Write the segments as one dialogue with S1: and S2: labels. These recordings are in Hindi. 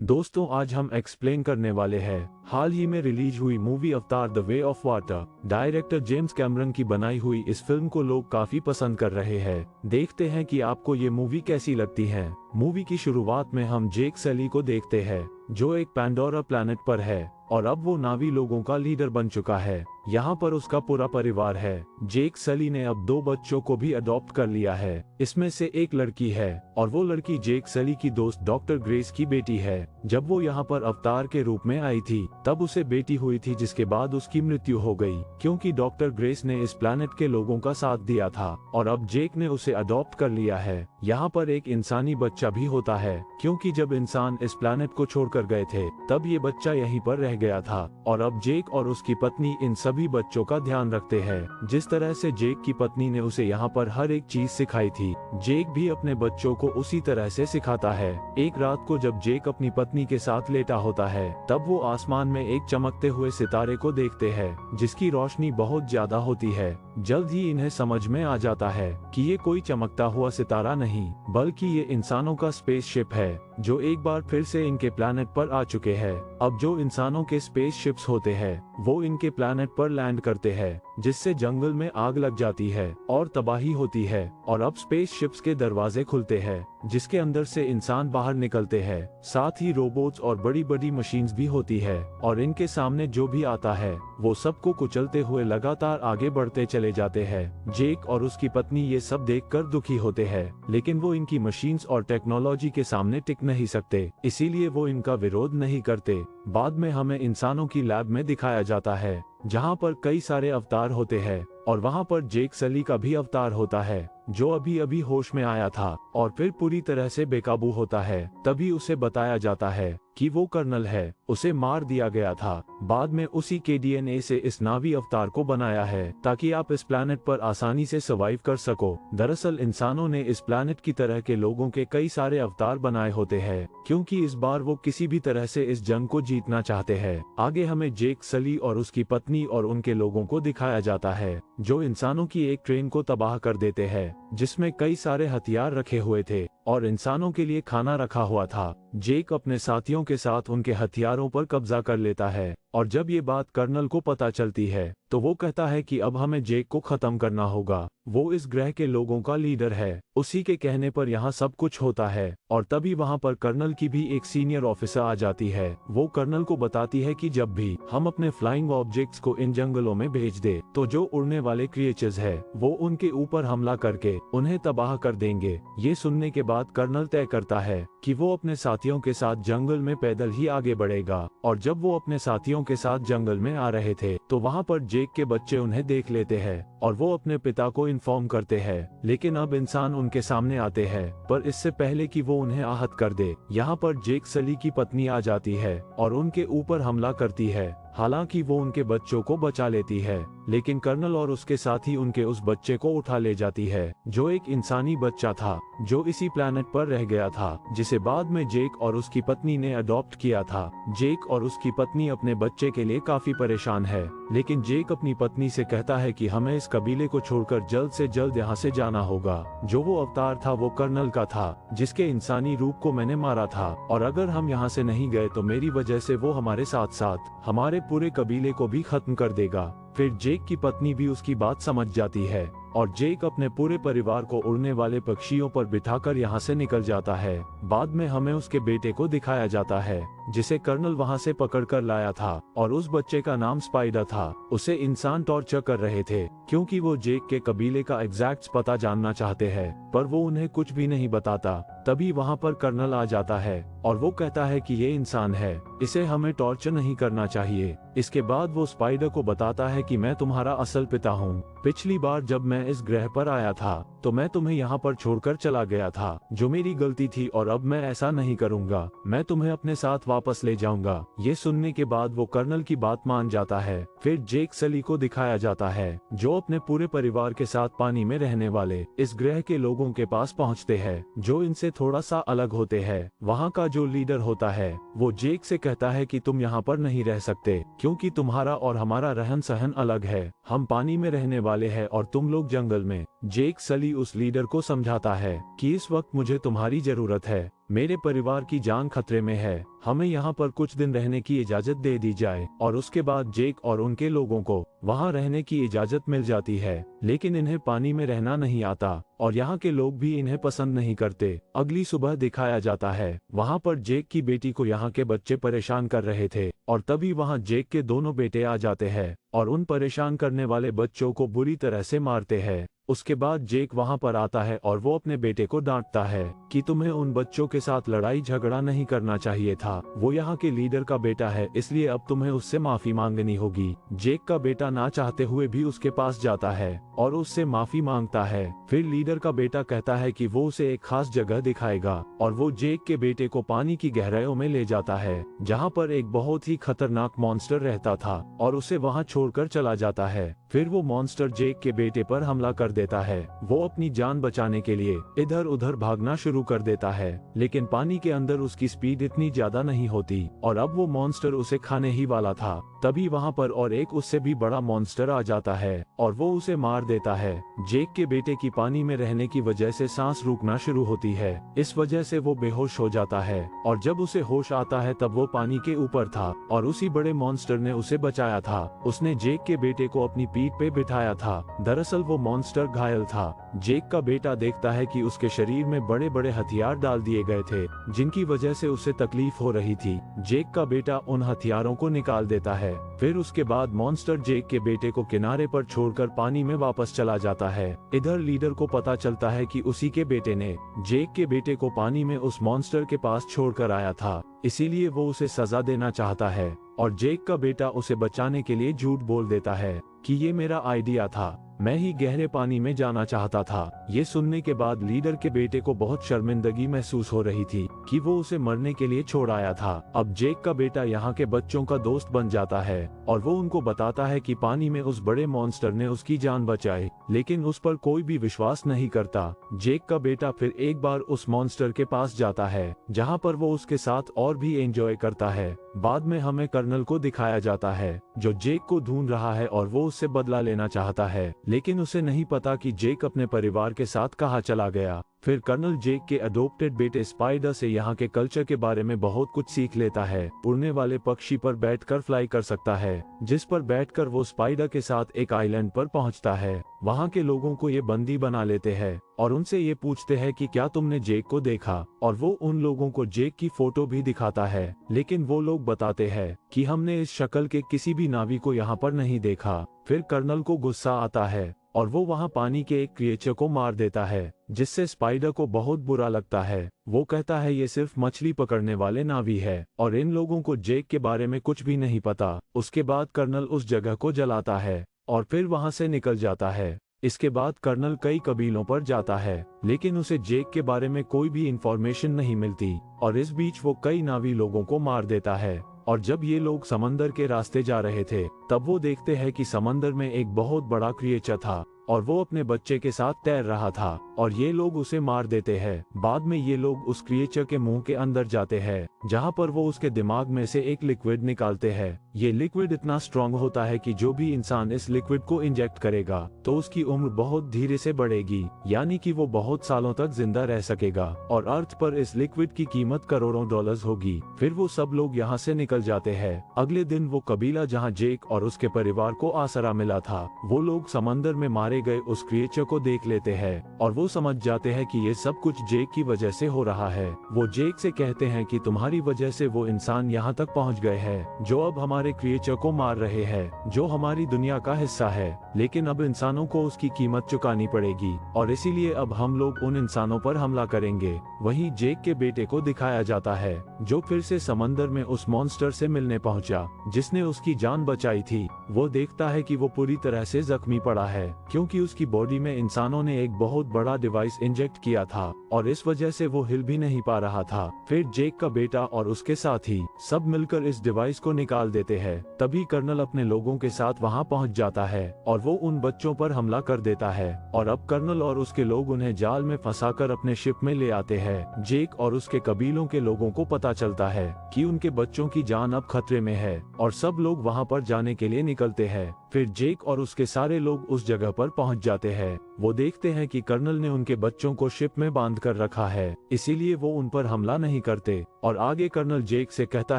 S1: दोस्तों, आज हम एक्सप्लेन करने वाले हैं हाल ही में रिलीज हुई मूवी अवतार the way of water. Director James Cameron की बनाई हुई इस फिल्म को लोग काफी पसंद कर रहे हैं। देखते हैं कि आपको ये मूवी कैसी लगती है। मूवी की शुरुआत में हम जेक सली को देखते हैं, जो एक पैंडोरा प्लैनेट पर है और अब वो नावी लोगों का लीडर बन चुका है। यहाँ पर उसका पूरा परिवार है। जेक सली ने अब 2 बच्चों को भी अडॉप्ट कर लिया है। इसमें से एक लड़की है और वो लड़की जेक सली की दोस्त डॉक्टर ग्रेस की बेटी है। जब वो यहाँ पर अवतार के रूप में आई थी तब उसे बेटी हुई थी, जिसके बाद उसकी मृत्यु हो गई क्योंकि डॉक्टर ग्रेस ने इस प्लैनेट के लोगों का साथ दिया था और अब जेक ने उसे अडॉप्ट कर लिया है। यहाँ पर एक इंसानी बच्चा भी होता है क्योंकि जब इंसान इस प्लैनेट को छोड़कर गए थे तब ये बच्चा यहीं पर रह गया था और अब जेक और उसकी पत्नी इन सभी बच्चों का ध्यान रखते हैं। जिस तरह से जेक की पत्नी ने उसे यहाँ पर हर एक चीज सिखाई थी, जेक भी अपने बच्चों को उसी तरह से सिखाता है। एक रात को जब जेक अपनी पत्नी के साथ लेटा होता है तब वो आसमान में एक चमकते हुए सितारे को देखते हैं जिसकी रोशनी बहुत ज्यादा होती है। जल्द ही इन्हें समझ में आ जाता है कि ये कोई चमकता हुआ सितारा नहीं बल्कि ये इंसानों का स्पेसशिप है जो एक बार फिर से इनके प्लैनेट पर आ चुके हैं। अब जो इंसानों के स्पेसशिप्स होते हैं वो इनके प्लैनेट पर लैंड करते हैं, जिससे जंगल में आग लग जाती है और तबाही होती है और अब स्पेसशिप्स के दरवाजे खुलते हैं जिसके अंदर से इंसान बाहर निकलते हैं। साथ ही रोबोट्स और बड़ी बड़ी मशीन्स भी होती है और इनके सामने जो भी आता है वो सबको कुचलते हुए लगातार आगे बढ़ते चले जाते हैं। जेक और उसकी पत्नी ये सब देखकर दुखी होते हैं, लेकिन वो इनकी मशीन्स और टेक्नोलॉजी के सामने टिक नहीं सकते, इसीलिए वो इनका विरोध नहीं करते। बाद में हमें इंसानों की लैब में दिखाया जाता है जहाँ पर कई सारे अवतार होते हैं और वहाँ पर जेक सली का भी अवतार होता है जो अभी अभी होश में आया था और फिर पूरी तरह से बेकाबू होता है। तभी उसे बताया जाता है कि वो कर्नल है, उसे मार दिया गया था। बाद में उसी के डीएनए से इस नावी अवतार को बनाया है ताकि आप इस प्लैनेट पर आसानी से सर्वाइव कर सको। दरअसल इंसानों ने इस प्लैनेट की तरह के लोगों के कई सारे अवतार बनाए होते हैं क्योंकि इस बार वो किसी भी तरह से इस जंग को जीतना चाहते हैं। आगे हमें जेक सली और उसकी पत्नी और उनके लोगों को दिखाया जाता है जो इंसानों की एक ट्रेन को तबाह कर देते हैं जिसमें कई सारे हथियार रखे हुए थे और इंसानों के लिए खाना रखा हुआ था। जेक अपने साथियों के साथ उनके हथियारों पर कब्जा कर लेता है और जब ये बात कर्नल को पता चलती है तो वो कहता है कि अब हमें जेक को खत्म करना होगा। वो इस ग्रह के लोगों का लीडर है, उसी के कहने पर यहाँ सब कुछ होता है और तभी वहाँ पर कर्नल की भी एक सीनियर ऑफिसर आ जाती है। वो कर्नल को बताती है कि जब भी हम अपने फ्लाइंग ऑब्जेक्ट्स को इन जंगलों में भेज दे तो जो उड़ने वाले क्रिएचर्स है वो उनके ऊपर हमला करके उन्हें तबाह कर देंगे। ये सुनने के बाद कर्नल तय करता है कि वो अपने साथियों के साथ जंगल में पैदल ही आगे बढ़ेगा और जब वो अपने साथियों के साथ जंगल में आ रहे थे तो वहाँ पर जेक के बच्चे उन्हें देख लेते हैं और वो अपने पिता को इन्फॉर्म करते हैं। लेकिन अब इंसान उनके सामने आते हैं पर इससे पहले कि वो उन्हें आहत कर दे, यहाँ पर जेक सली की पत्नी आ जाती है और उनके ऊपर हमला करती है। हालांकि वो उनके बच्चों को बचा लेती है, लेकिन कर्नल और उसके साथी उनके उस बच्चे को उठा ले जाती है जो एक इंसानी बच्चा था जो इसी प्लैनेट पर रह गया था, जिसे बाद में जेक और उसकी पत्नी ने अडॉप्ट किया था। जेक और उसकी पत्नी अपने बच्चे के लिए काफी परेशान है, लेकिन जेक अपनी पत्नी से कहता है कि हमें इस कबीले को छोड़कर जल्द से जल्द यहाँ से जाना होगा। जो वो अवतार था वो कर्नल का था जिसके इंसानी रूप को मैंने मारा था और अगर हम यहाँ से नहीं गए तो मेरी वजह से वो हमारे साथ साथ हमारे पूरे कबीले को भी खत्म कर देगा। फिर जेक की पत्नी भी उसकी बात समझ जाती है और जेक अपने पूरे परिवार को उड़ने वाले पक्षियों पर बिठाकर यहाँ से निकल जाता है। बाद में हमें उसके बेटे को दिखाया जाता है जिसे कर्नल वहाँ से पकड़ कर लाया था और उस बच्चे का नाम स्पाइडर था। उसे इंसान टॉर्चर कर रहे थे क्योंकि वो जेक के कबीले का एग्जैक्ट पता जानना चाहते हैं पर वो उन्हें कुछ भी नहीं बताता। तभी वहाँ पर कर्नल आ जाता है और वो कहता है कि ये इंसान है, इसे हमें टॉर्चर नहीं करना चाहिए। इसके बाद वो स्पाइडर को बताता है कि मैं तुम्हारा असल पिता हूँ। पिछली बार जब मैं इस ग्रह पर आया था तो मैं तुम्हें यहाँ पर छोड़कर चला गया था, जो मेरी गलती थी और अब मैं ऐसा नहीं करूँगा, मैं तुम्हें अपने साथ वापस ले जाऊंगा। ये सुनने के बाद वो कर्नल की बात मान जाता है। फिर जेक सली को दिखाया जाता है जो अपने पूरे परिवार के साथ पानी में रहने वाले इस ग्रह के लोगों के पास पहुँचते हैं जो इनसे थोड़ा सा अलग होते हैं। वहाँ का जो लीडर होता है वो जेक से कहता है कि तुम यहाँ पर नहीं रह सकते क्योंकि तुम्हारा और हमारा रहन सहन अलग है। हम पानी में रहने वाले हैं और तुम लोग जंगल में। जेक सली उस लीडर को समझाता है कि इस वक्त मुझे तुम्हारी जरूरत है, मेरे परिवार की जान खतरे में है, हमें यहाँ पर कुछ दिन रहने की इजाजत दे दी जाए। और उसके बाद जेक और उनके लोगों को वहाँ रहने की इजाजत मिल जाती है, लेकिन इन्हें पानी में रहना नहीं आता और यहाँ के लोग भी इन्हें पसंद नहीं करते। अगली सुबह दिखाया जाता है वहाँ पर जेक की बेटी को यहाँ के बच्चे परेशान कर रहे थे और तभी वहाँ जेक के दोनों बेटे आ जाते हैं और उन परेशान करने वाले बच्चों को बुरी तरह से मारते हैं। उसके बाद जेक वहाँ पर आता है और वो अपने बेटे को डांटता है कि तुम्हें उन बच्चों के साथ लड़ाई झगड़ा नहीं करना चाहिए था, वो यहाँ के लीडर का बेटा है, इसलिए अब तुम्हें उससे माफी मांगनी होगी। जेक का बेटा ना चाहते हुए भी उसके पास जाता है और उससे माफी मांगता है। फिर लीडर का बेटा कहता है कि वो उसे एक खास जगह दिखाएगा और वो जेक के बेटे को पानी की गहराइयों में ले जाता है जहाँ पर एक बहुत ही खतरनाक मॉन्स्टर रहता था और उसे वहाँ छोड़कर चला जाता है। फिर वो मॉन्स्टर जेक के बेटे पर हमला कर देता है। वो अपनी जान बचाने के लिए इधर उधर भागना शुरू कर देता है, लेकिन पानी के अंदर उसकी स्पीड इतनी ज्यादा नहीं होती और अब वो मॉन्स्टर उसे खाने ही वाला था। तभी वहाँ पर और एक उससे भी बड़ा मॉन्स्टर आ जाता है और वो उसे मार देता है। जेक के बेटे की पानी में रहने की वजह से सांस रुकना शुरू होती है, इस वजह से वो बेहोश हो जाता है और जब उसे होश आता है तब वो पानी के ऊपर था और उसी बड़े मॉन्स्टर ने उसे बचाया था। उसने जेक के बेटे को अपनी पीठ पे बिठाया था। दरअसल वो मॉन्स्टर घायल था। जेक का बेटा देखता है कि उसके शरीर में बड़े बड़े हथियार डाल दिए गए थे जिनकी वजह से उसे तकलीफ हो रही थी। जेक का बेटा उन हथियारों को निकाल देता है। फिर उसके बाद मॉन्स्टर जेक के बेटे को किनारे पर छोड़कर पानी में वापस चला जाता है। इधर लीडर को पता चलता है कि उसी के बेटे ने जेक के बेटे को पानी में उस मॉन्स्टर के पास छोड़कर आया था, इसीलिए वो उसे सजा देना चाहता है और जेक का बेटा उसे बचाने के लिए झूठ बोल देता है कि ये मेरा आइडिया था, मैं ही गहरे पानी में जाना चाहता था। ये सुनने के बाद लीडर के बेटे को बहुत शर्मिंदगी महसूस हो रही थी कि वो उसे मरने के लिए छोड़ आया था। अब जेक का बेटा यहाँ के बच्चों का दोस्त बन जाता है और वो उनको बताता है कि पानी में उस बड़े मॉन्स्टर ने उसकी जान बचाई, लेकिन उस पर कोई भी विश्वास नहीं करता। जेक का बेटा फिर एक बार उस मॉन्स्टर के पास जाता है जहाँ पर वो उसके साथ और भी एंजॉय करता है। बाद में हमें कर्नल को दिखाया जाता है जो जेक को ढूंढ रहा है और वो उससे बदला लेना चाहता है, लेकिन उसे नहीं पता कि जेक अपने परिवार के साथ कहाँ चला गया। फिर कर्नल जेक के अडॉप्टेड बेटे स्पाइडर से यहाँ के कल्चर के बारे में बहुत कुछ सीख लेता है। उड़ने वाले पक्षी पर बैठकर फ्लाई कर सकता है, जिस पर बैठकर वो स्पाइडर के साथ एक आइलैंड पर पहुँचता है। वहाँ के लोगों को ये बंदी बना लेते हैं और उनसे ये पूछते हैं कि क्या तुमने जेक को देखा, और वो उन लोगों को जेक की फोटो भी दिखाता है, लेकिन वो लोग बताते हैं कि हमने इस शक्ल के किसी भी नावी को यहाँ पर नहीं देखा। फिर कर्नल को गुस्सा आता है और वो वहाँ पानी के एक क्रिएचर को मार देता है, जिससे स्पाइडर को बहुत बुरा लगता है। वो कहता है ये सिर्फ मछली पकड़ने वाले नावी है और इन लोगों को जेक के बारे में कुछ भी नहीं पता। उसके बाद कर्नल उस जगह को जलाता है और फिर वहाँ से निकल जाता है। इसके बाद कर्नल कई कबीलों पर जाता है, लेकिन उसे जेक के बारे में कोई भी इंफॉर्मेशन नहीं मिलती और इस बीच वो कई नावी लोगों को मार देता है। और जब ये लोग समंदर के रास्ते जा रहे थे तब वो देखते हैं कि समंदर में एक बहुत बड़ा क्रिएचर था और वो अपने बच्चे के साथ तैर रहा था और ये लोग उसे मार देते हैं। बाद में ये लोग उस क्रिएचर के मुंह के अंदर जाते हैं जहाँ पर वो उसके दिमाग में से एक लिक्विड निकालते हैं। ये लिक्विड इतना स्ट्रांग होता है कि जो भी इंसान इस लिक्विड को इंजेक्ट करेगा तो उसकी उम्र बहुत धीरे से बढ़ेगी, यानी कि वो बहुत सालों तक जिंदा रह सकेगा और अर्थ पर इस लिक्विड की कीमत करोड़ों डॉलर्स होगी। फिर वो सब लोग यहाँ से निकल जाते हैं। अगले दिन वो कबीला जहाँ जेक और उसके परिवार को आसरा मिला था, वो लोग समंदर में मारे गए उस क्रिएचर को देख लेते हैं और वो समझ जाते हैं कि ये सब कुछ जेक की वजह से हो रहा है। वो जेक से कहते हैं कि तुम्हारी वजह से वो इंसान यहाँ तक पहुँच गए हैं जो अब हमारे क्रिएचर को मार रहे हैं, जो हमारी दुनिया का हिस्सा है, लेकिन अब इंसानों को उसकी कीमत चुकानी पड़ेगी और इसीलिए अब हम लोग उन इंसानों पर हमला करेंगे। वहीं जेक के बेटे को दिखाया जाता है जो फिर से समंदर में उस मॉन्स्टर से मिलने पहुंचा जिसने उसकी जान बचाई थी। वो देखता है कि वो पूरी तरह से जख्मी पड़ा है क्योंकि उसकी बॉडी में इंसानों ने एक बहुत बड़ा डिवाइस इंजेक्ट किया था और इस वजह से वो हिल भी नहीं पा रहा था। फिर जेक का बेटा और उसके साथी सब मिलकर इस डिवाइस को निकाल देते हैं। तभी कर्नल अपने लोगों के साथ वहां पहुंच जाता है और वो उन बच्चों पर हमला कर देता है और अब कर्नल और उसके लोग उन्हें जाल में फंसाकर अपने शिप में ले आते हैं। जेक और उसके कबीलों के लोगों को पता चलता है कि उनके बच्चों की जान अब खतरे में है और सब लोग वहां पर जाने के लिए निकलते हैं। फिर जेक और उसके सारे लोग उस जगह पर पहुंच जाते हैं। वो देखते हैं कि कर्नल ने उनके बच्चों को शिप में बांध कर रखा है, इसीलिए वो उन पर हमला नहीं करते। और आगे कर्नल जेक से कहता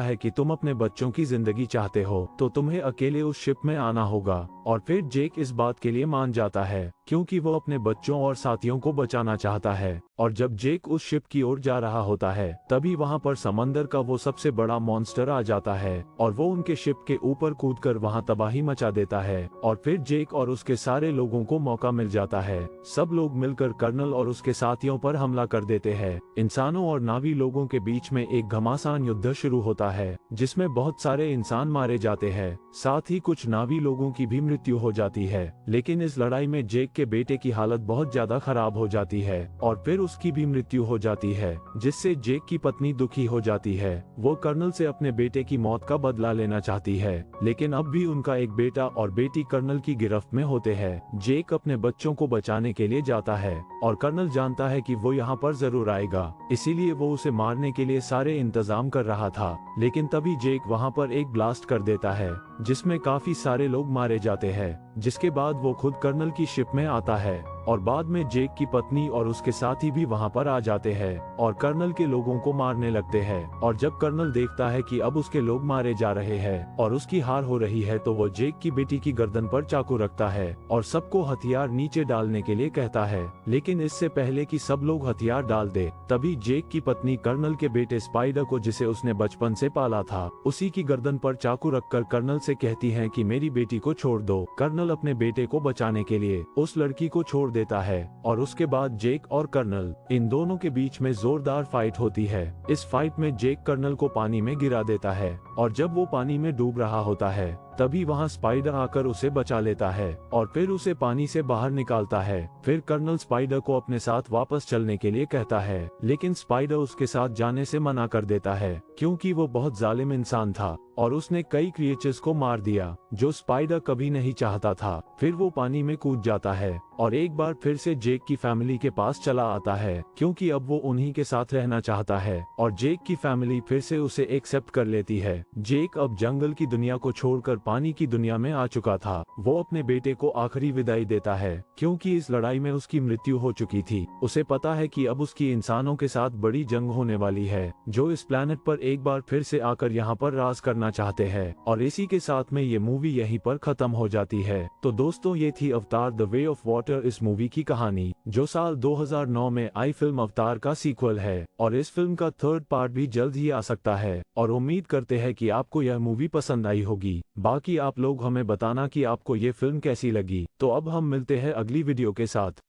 S1: है कि तुम अपने बच्चों की जिंदगी चाहते हो तो तुम्हें अकेले उस शिप में आना होगा। और फिर जेक इस बात के लिए मान जाता है क्योंकि वो अपने बच्चों और साथियों को बचाना चाहता है। और जब जेक उस शिप की ओर जा रहा होता है तभी वहां पर समंदर का वो सबसे बड़ा मॉन्स्टर आ जाता है और वो उनके शिप के ऊपर कूदकर वहां तबाही मचा देता है। और फिर जेक और उसके सारे लोगों को मौका मिल जाता है। सब लोग मिलकर कर्नल और उसके साथियों पर हमला कर देते हैं। इंसानों और नावी लोगों के बीच में एक घमासान युद्ध शुरू होता है जिसमें बहुत सारे इंसान मारे जाते हैं, साथ ही कुछ नावी लोगों की भी मृत्यु हो जाती है। लेकिन इस लड़ाई में जेक के बेटे की हालत बहुत ज्यादा खराब हो जाती है और फिर उसकी भी मृत्यु हो जाती है, जिससे जेक की पत्नी दुखी हो जाती है। वो कर्नल से अपने बेटे की मौत का बदला लेना चाहती है, लेकिन अब भी उनका एक बेटा और बेटी कर्नल की गिरफ्त में होते हैं। जेक अपने बच्चों को बचाने के लिए जाता है और कर्नल जानता है कि वो यहाँ पर जरूर आएगा, इसीलिए वो उसे मारने के लिए सारे इंतजाम कर रहा था। लेकिन तभी जेक वहाँ पर एक ब्लास्ट कर देता है जिसमें काफी सारे लोग मारे जाते हैं, जिसके बाद वो खुद कर्नल की शिप में आता है और बाद में जेक की पत्नी और उसके साथी भी वहां पर आ जाते हैं और कर्नल के लोगों को मारने लगते हैं। और जब कर्नल देखता है कि अब उसके लोग मारे जा रहे हैं और उसकी हार हो रही है तो वो जेक की बेटी की गर्दन पर चाकू रखता है और सबको हथियार नीचे डालने के लिए कहता है। लेकिन इससे पहले कि सब लोग हथियार डाल दे तभी जेक की पत्नी कर्नल के बेटे स्पाइडर को, जिसे उसने बचपन से पाला था, उसी की गर्दन पर चाकू रखकर कर्नल से कहती है कि मेरी बेटी को छोड़ दो। कर्नल अपने बेटे को बचाने के लिए उस लड़की को छोड़ देता है और उसके बाद जेक और कर्नल इन दोनों के बीच में जोरदार फाइट होती है। इस फाइट में जेक कर्नल को पानी में गिरा देता है और जब वो पानी में डूब रहा होता है तभी वहां स्पाइडर आकर उसे बचा लेता है और फिर उसे पानी से बाहर निकालता है। फिर कर्नल स्पाइडर को अपने साथ वापस चलने के लिए कहता है, लेकिन स्पाइडर उसके साथ जाने से मना कर देता है क्योंकि वो बहुत जालिम इंसान था और उसने कई क्रिएचर्स को मार दिया जो स्पाइडर कभी नहीं चाहता था। फिर वो पानी में कूद जाता है और एक बार फिर से जेक की फैमिली के पास चला आता है क्योंकि अब वो उन्हीं के साथ रहना चाहता है और जेक की फैमिली फिर से उसे एक्सेप्ट कर लेती है। जेक अब जंगल की दुनिया को छोड़कर पानी की दुनिया में आ चुका था। वो अपने बेटे को आखिरी विदाई देता है क्योंकि इस लड़ाई में उसकी मृत्यु हो चुकी थी। उसे पता है कि अब उसकी इंसानों के साथ बड़ी जंग होने वाली है जो इस प्लेनेट पर एक बार फिर से आकर यहाँ पर राज करना चाहते हैं। और इसी के साथ में ये मूवी यहीं पर खत्म हो जाती है। तो दोस्तों, ये थी अवतार द वे ऑफ वाटर इस मूवी की कहानी, जो साल 2009 में आई फिल्म अवतार का सीक्वल है और इस फिल्म का थर्ड पार्ट भी जल्द ही आ सकता है और उम्मीद करते हैं कि आपको यह मूवी पसंद आई होगी। बाकी आप लोग हमें बताना कि आपको ये फिल्म कैसी लगी। तो अब हम मिलते हैं अगली वीडियो के साथ।